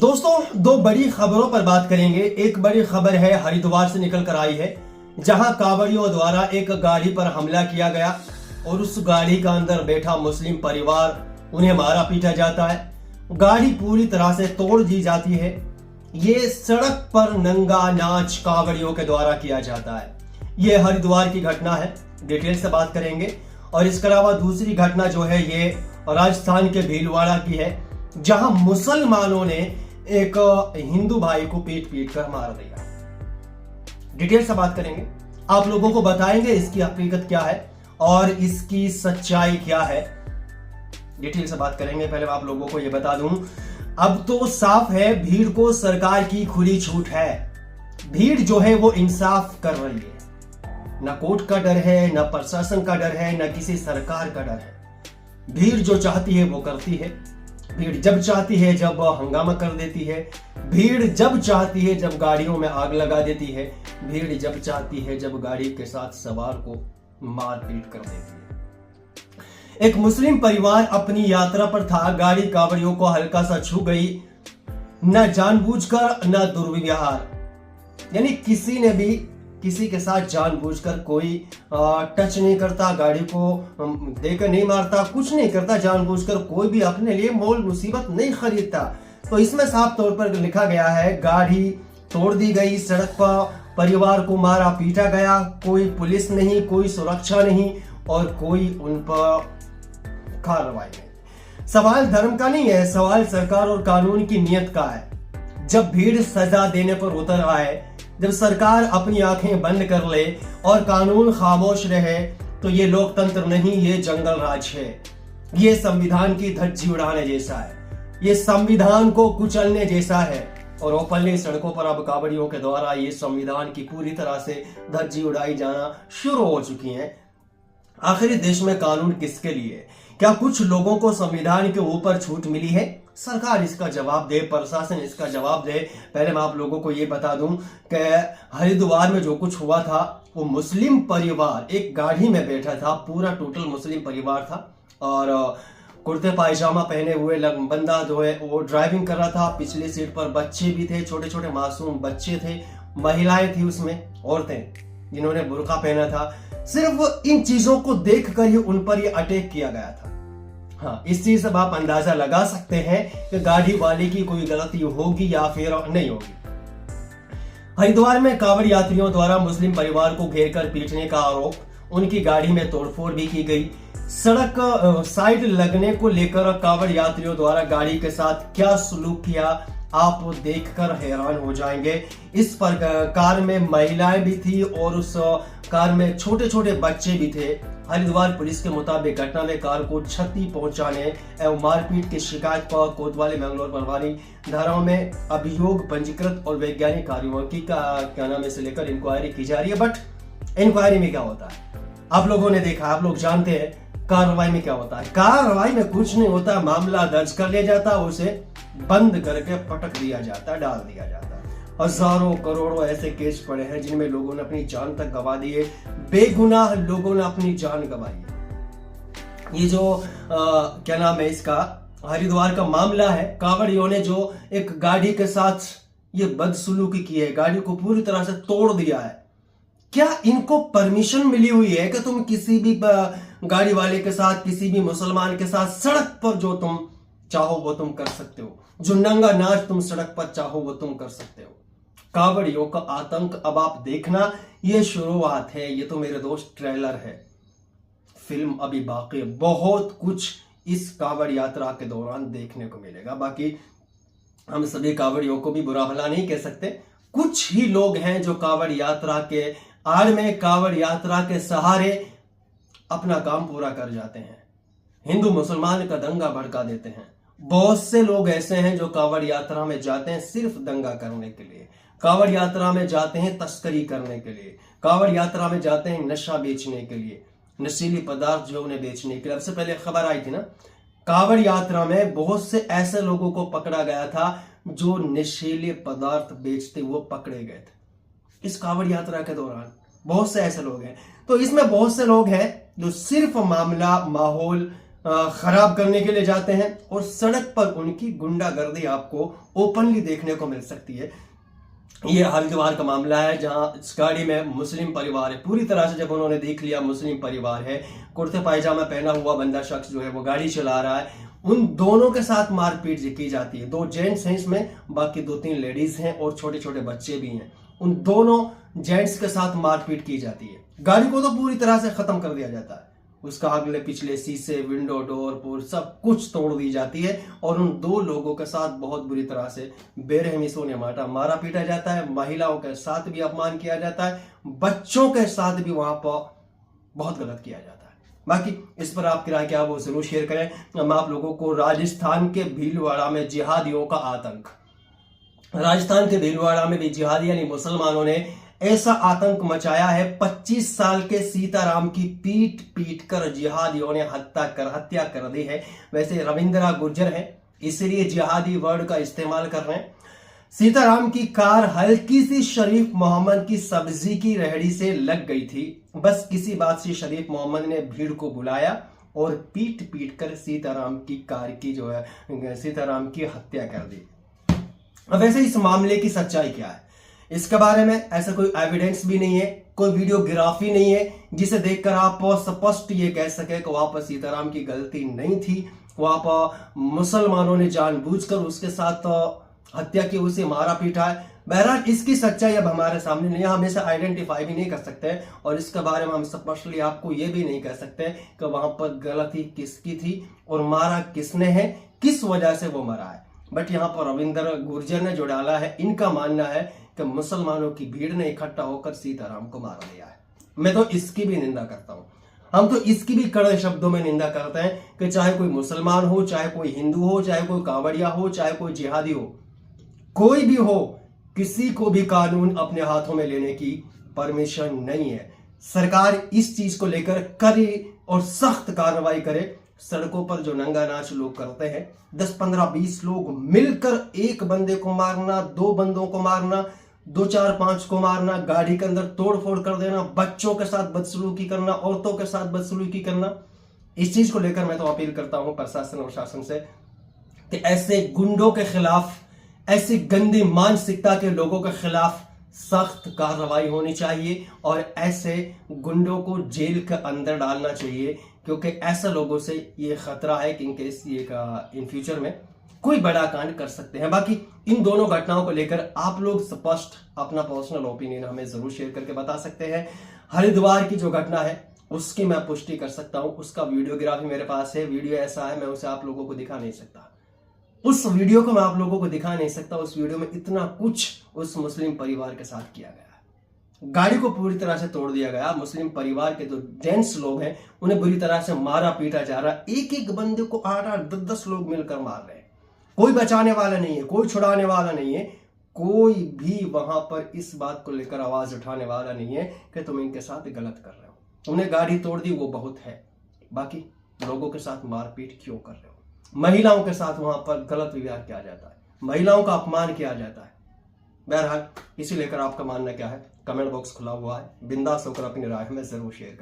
दोस्तों, दो बड़ी खबरों पर बात करेंगे। एक बड़ी खबर है हरिद्वार से निकल कर आई है, जहां कांवड़ियों द्वारा एक गाड़ी पर हमला किया गया और उस गाड़ी का अंदर बैठा मुस्लिम परिवार उन्हें मारा पीटा जाता है। गाड़ी पूरी तरह से तोड़ दी जाती है। ये सड़क पर नंगा नाच कांवड़ियों के द्वारा किया जाता है। ये हरिद्वार की घटना है, डिटेल से बात करेंगे। और इसके अलावा दूसरी घटना जो है ये राजस्थान के भीलवाड़ा की है, जहां मुसलमानों ने एक हिंदू भाई को पीट पीट कर मार दिया। डिटेल से बात करेंगे, आप लोगों को बताएंगे इसकी हकीकत क्या है और इसकी सच्चाई क्या है। डिटेल से बात करेंगे। पहले मैं आप लोगों को यह बता दूं, अब तो साफ है भीड़ को सरकार की खुली छूट है। भीड़ जो है वो इंसाफ कर रही है। न कोर्ट का डर है, न प्रशासन का डर है, न किसी सरकार का डर है। भीड़ जो चाहती है वो करती है। भीड़ जब चाहती है जब हंगामा कर देती है। भीड़ जब चाहती है जब गाड़ियों में आग लगा देती है। भीड़ जब चाहती है जब गाड़ी के साथ सवार को मार पीट कर देती है। एक मुस्लिम परिवार अपनी यात्रा पर था, गाड़ी कांवड़ियों को हल्का सा छू गई। न जानबूझकर न दुर्व्यवहार, यानी किसी ने भी किसी के साथ जानबूझकर कोई टच नहीं करता, गाड़ी को देकर नहीं मारता, कुछ नहीं करता। जानबूझकर कोई भी अपने लिए मोल मुसीबत नहीं खरीदता। तो इसमें साफ तौर पर लिखा गया है गाड़ी तोड़ दी गई, सड़क पर परिवार को मारा पीटा गया। कोई पुलिस नहीं, कोई सुरक्षा नहीं और कोई उन पर कार्रवाई नहीं। सवाल धर्म का नहीं है, सवाल सरकार और कानून की नीयत का है। जब भीड़ सजा देने पर उतर आए, जब सरकार अपनी आंखें बंद कर ले और कानून खामोश रहे, तो ये लोकतंत्र नहीं, ये जंगल राज है। ये संविधान की धज्जी उड़ाने जैसा है, ये संविधान को कुचलने जैसा है। और ओपनली सड़कों पर अब कांवड़ियों के द्वारा ये संविधान की पूरी तरह से धज्जी उड़ाई जाना शुरू हो चुकी है। आखिर देश में कानून किसके लिए? क्या कुछ लोगों को संविधान के ऊपर छूट मिली है? सरकार इसका जवाब दे, प्रशासन इसका जवाब दे। पहले मैं आप लोगों को ये बता दूं कि हरिद्वार में जो कुछ हुआ था, वो मुस्लिम परिवार एक गाड़ी में बैठा था, पूरा टोटल मुस्लिम परिवार था और कुर्ते पायजामा पहने हुए बंदा जो है वो ड्राइविंग कर रहा था। पिछली सीट पर बच्चे भी थे, छोटे छोटे मासूम बच्चे थे, महिलाएं थी उसमें, औरतें जिन्होंने बुर्का पहना था। सिर्फ इन चीजों को देखकर ही उन पर ये अटैक किया गया था। हाँ, इस चीज से आप अंदाजा लगा सकते हैं कि गाड़ी वाले की कोई गलती होगी या फिर नहीं होगी। हरिद्वार में कांवड़ यात्रियों द्वारा मुस्लिम परिवार को घेरकर पीटने का आरोप, उनकी गाड़ी में तोड़फोड़ भी की गई। सड़क साइड लगने को लेकर कांवड़ यात्रियों द्वारा गाड़ी के साथ क्या सलूक किया, आप देखकर हैरान हो जाएंगे। इस पर कार में महिलाएं भी थी और उस कार में छोटे छोटे बच्चे भी थे। हरिद्वार पुलिस के मुताबिक घटना में कार को क्षति पहुंचाने एवं मारपीट की शिकायत पर कोतवाली, मैंगलोर, परवानी धाराओं में अभियोग पंजीकृत और वैज्ञानिक कार्यवाही का क्या नाम से लेकर इंक्वायरी की जा रही है। बट इंक्वायरी में क्या होता है आप लोगों ने देखा, आप लोग जानते हैं कार्रवाई में क्या होता है। कार्रवाई में कुछ नहीं होता, मामला दर्ज कर लिया जाता, उसे बंद करके पटक दिया जाता, डाल दिया जाता। हजारों करोड़ों ऐसे केस पड़े हैं जिनमें लोगों ने अपनी जान तक गंवा दी है, बेगुनाह लोगों ने अपनी जान गंवाई है। ये जो क्या नाम है इसका, हरिद्वार का मामला है। कांवड़ियों ने जो एक गाड़ी के साथ ये बदसलूकी की है, गाड़ी को पूरी तरह से तोड़ दिया है। क्या इनको परमिशन मिली हुई है कि तुम किसी भी गाड़ी वाले के साथ, किसी भी मुसलमान के साथ सड़क पर जो तुम चाहो वो तुम कर सकते हो, जो नंगा नाच तुम सड़क पर चाहो वो तुम कर सकते हो? कांवड़ियों का आतंक अब आप देखना, ये शुरुआत है, ये तो मेरे दोस्त ट्रेलर है, फिल्म अभी बाकी है। बहुत कुछ इस कांवड़ यात्रा के दौरान देखने को मिलेगा। बाकी हम सभी कांवड़ियों को भी बुरा भला नहीं कह सकते। कुछ ही लोग हैं जो कांवड़ यात्रा के आड़ में, कांवड़ यात्रा के सहारे अपना काम पूरा कर जाते हैं, हिंदू मुसलमान का दंगा भड़का देते हैं। बहुत से लोग ऐसे हैं जो कांवड़ यात्रा में जाते हैं सिर्फ दंगा करने के लिए, कांवड़ यात्रा में जाते हैं तस्करी करने के लिए, कांवड़ यात्रा में जाते हैं नशा बेचने के लिए, नशीली पदार्थ जो उन्हें बेचने के लिए। अब से पहले खबर आई थी ना, कांवड़ यात्रा में बहुत से ऐसे लोगों को पकड़ा गया था जो नशीले पदार्थ बेचते हुए पकड़े गए थे इस कांवड़ यात्रा के दौरान। बहुत से ऐसे लोग हैं। तो इसमें बहुत से लोग हैं जो सिर्फ मामला, माहौल खराब करने के लिए जाते हैं और सड़क पर उनकी गुंडागर्दी आपको ओपनली देखने को मिल सकती है। ये हरिद्वार का मामला है जहां इस गाड़ी में मुस्लिम परिवार है। पूरी तरह से जब उन्होंने देख लिया मुस्लिम परिवार है, कुर्ते पायजामा पहना हुआ बंदा शख्स जो है वो गाड़ी चला रहा है, उन दोनों के साथ मारपीट की जाती है। 2 जेंट्स हैं इसमें, बाकी 2-3 लेडीज हैं और छोटे छोटे बच्चे भी हैं। उन दोनों जेंट्स के साथ मारपीट की जाती है। गाड़ी को तो पूरी तरह से खत्म कर दिया जाता है, उसका अगले पिछले शीशे, विंडो, डोर पूर सब कुछ तोड़ दी जाती है और उन 2 लोगों के साथ बहुत बुरी तरह से बेरहमी से मारा पीटा जाता है। महिलाओं के साथ भी अपमान किया जाता है, बच्चों के साथ भी वहां पर बहुत गलत किया जाता है। बाकी इस पर आपकी राय क्या वो जरूर शेयर करें। हम आप लोगों को राजस्थान के भीलवाड़ा में जिहादियों का आतंक, राजस्थान के भीलवाड़ा में भी जिहादी यानी मुसलमानों ने ऐसा आतंक मचाया है। 25 साल के सीताराम की पीट पीट कर जिहादियों ने हत्या कर दी है। वैसे रविंद्रा गुर्जर है, इसलिए जिहादी वर्ड का इस्तेमाल कर रहे हैं। सीताराम की कार हल्की सी शरीफ मोहम्मद की सब्जी की रेहड़ी से लग गई थी। बस किसी बात से शरीफ मोहम्मद ने भीड़ को बुलाया और पीट पीट कर सीताराम की कार की जो है सीताराम की हत्या कर दी। अब वैसे इस मामले की सच्चाई क्या है, इसके बारे में ऐसा कोई एविडेंस भी नहीं है, कोई वीडियोग्राफी नहीं है जिसे देखकर आप स्पष्ट ये कह सके कि वहां पर सीताराम की गलती नहीं थी, वहां पर मुसलमानों ने जानबूझकर उसके साथ हत्या की, उसे मारा पीटा है। बहरहाल इसकी सच्चाई अब हमारे सामने नहीं है, हम इसे आइडेंटिफाई भी नहीं कर सकते और इसके बारे में हम स्पष्टली आपको ये भी नहीं कह सकते कि वहां पर गलती किसकी थी और मारा किसने है, किस वजह से वो मरा है। बट यहाँ पर रविंद्र गुर्जर ने जो डाला है, इनका मानना है कि मुसलमानों की भीड़ ने इकट्ठा होकर सीताराम को मार दिया है। मैं तो इसकी भी निंदा करता हूं, हम तो इसकी भी कड़े शब्दों में निंदा करते हैं कि चाहे कोई मुसलमान हो, चाहे कोई हिंदू हो, चाहे कोई कांवड़िया हो, चाहे कोई जिहादी हो, कोई भी हो, किसी को भी कानून अपने हाथों में लेने की परमिशन नहीं है। सरकार इस चीज को लेकर कड़ी और सख्त कार्रवाई करे। सड़कों पर जो नंगा नाच लोग करते हैं, 10, 15, 20 लोग मिलकर एक बंदे को मारना, 2 बंदों को मारना, 2, 4, 5 को मारना, गाड़ी के अंदर तोड़फोड़ कर देना, बच्चों के साथ बदसलूकी करना, औरतों के साथ बदसलूकी करना, इस चीज को लेकर मैं तो अपील करता हूं प्रशासन और शासन से कि ऐसे गुंडों के खिलाफ, ऐसी गंदी मानसिकता के लोगों के खिलाफ सख्त कार्रवाई होनी चाहिए और ऐसे गुंडों को जेल के अंदर डालना चाहिए, क्योंकि ऐसे लोगों से ये खतरा है कि इनकेस ये इन फ्यूचर में कोई बड़ा कांड कर सकते हैं। बाकी इन दोनों घटनाओं को लेकर आप लोग स्पष्ट अपना पर्सनल ओपिनियन हमें जरूर शेयर करके बता सकते हैं। हरिद्वार की जो घटना है उसकी मैं पुष्टि कर सकता हूं, उसका वीडियोग्राफी मेरे पास है। वीडियो ऐसा है मैं उसे आप लोगों को दिखा नहीं सकता, उस वीडियो को मैं आप लोगों को दिखा नहीं सकता। उस वीडियो में इतना कुछ उस मुस्लिम परिवार के साथ किया गया है, गाड़ी को पूरी तरह से तोड़ दिया गया। मुस्लिम परिवार के जो जेंट्स लोग हैं उन्हें बुरी तरह से मारा पीटा जा रहा है। एक एक बंदे को 8-8, 10-10 लोग मिलकर मार रहे हैं। कोई बचाने वाला नहीं है, कोई छुड़ाने वाला नहीं है, कोई भी वहां पर इस बात को लेकर आवाज उठाने वाला नहीं है कि तुम इनके साथ गलत कर रहे हो। तुमने गाड़ी तोड़ दी वो बहुत है, बाकी लोगों के साथ मारपीट क्यों कर रहे हो? महिलाओं के साथ वहां पर गलत व्यवहार किया जाता है, महिलाओं का अपमान किया जाता है। बहरहाल इसी लेकर आपका मानना क्या है, कमेंट बॉक्स खुला हुआ है, बिंदास होकर अपनी राय हमें जरूर शेयर करें।